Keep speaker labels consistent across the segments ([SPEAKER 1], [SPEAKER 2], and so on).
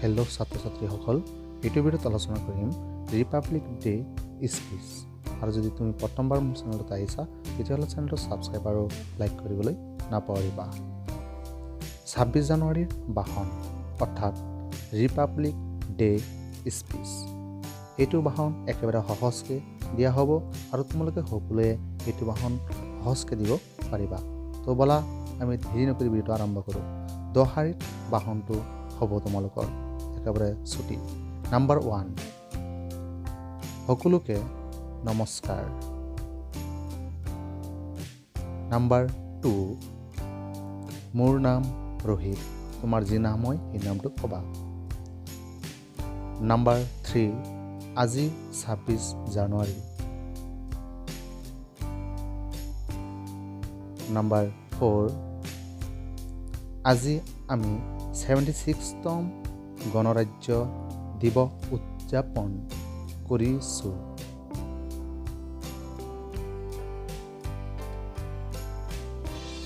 [SPEAKER 1] Hello' ছাত্ৰ ছাত্ৰীসকল, এইটো ভিডিঅ'ত আলোচনা কৰিম ৰিপাব্লিক ডে স্পীচ। আৰু যদি তুমি প্ৰথমবাৰ মোৰ চেনেলত আহিছা তেতিয়াহ'লে চেনেলটো ছাবস্ক্ৰাইব আৰু লাইক কৰিবলৈ নাপাহৰিবা। 26 জানুৱাৰীৰ ভাষণ অৰ্থাৎ ৰিপাব্লিক ডে স্পীচ। এইটো ভাষণ একেবাৰে সহজকৈ দিয়া হ'ব আৰু তোমালোকে সকলোৱে এইটো ভাষণ সহজকৈ দিব পাৰিবা। তো ব'লা আমি দেৰি নকৰি ভিডিঅ'টো আৰম্ভ কৰোঁ। 10 শাৰীত ভাষণটো হ'ব তোমালোকৰ একেবাৰে ছুটি। নাম্বাৰ 1, সকলোকে নমস্কাৰ। নাম্বাৰ 2, মোৰ নাম ৰোহিত, তোমাৰ যি নাম হয় সেই নামটো ক'বা। নাম্বাৰ 3, আজি 26 জানুৱাৰী। নাম্বাৰ 4, আজি আমি 76তম গণৰাজ্য দিৱস উদযাপন কৰিছোঁ।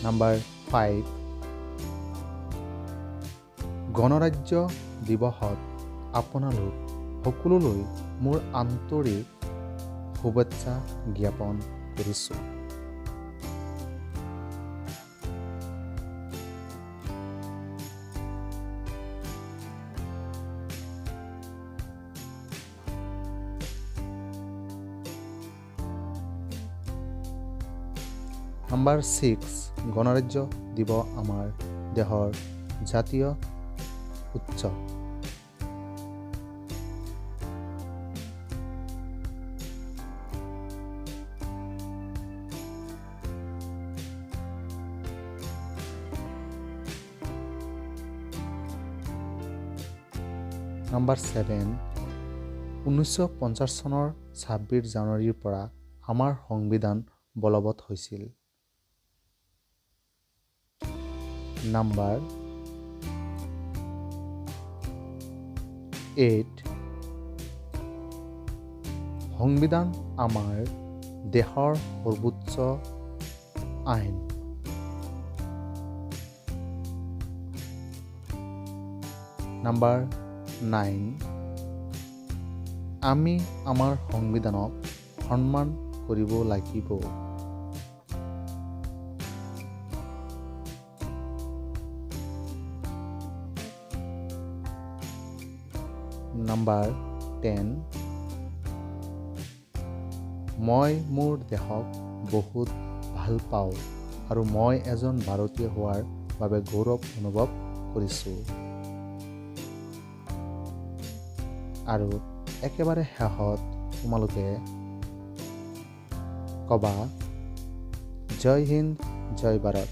[SPEAKER 1] নাম্বাৰ 5, গণৰাজ্য দিৱসত আপোনালোক সকলোলৈ মোৰ আন্তৰিক শুভেচ্ছা জ্ঞাপন কৰিছোঁ। নাম্বাৰ 6, গণৰাজ্য দিৱস আমাৰ দেশৰ জাতীয় উৎসৱ। নাম্বাৰ 7, 1950 চনৰ 26 জানুৱাৰীৰ পৰা আমাৰ সংবিধান বলবৎ হৈছিল। নাম্বাৰ 8, সংবিধান আমাৰ দেশৰ সৰ্বোচ্চ আইন। নাম্বাৰ 9, আমি আমাৰ সংবিধানক সন্মান কৰিব লাগিব। নাম্বাৰ 10, মই মোৰ দেশক বহুত ভাল পাওঁ আৰু মই এজন ভাৰতীয় হোৱাৰ বাবে গৌৰৱ অনুভৱ কৰিছোঁ। আৰু একেবাৰে শেষত তোমালোকে ক'বা জয় হিন্দ জয় ভাৰত।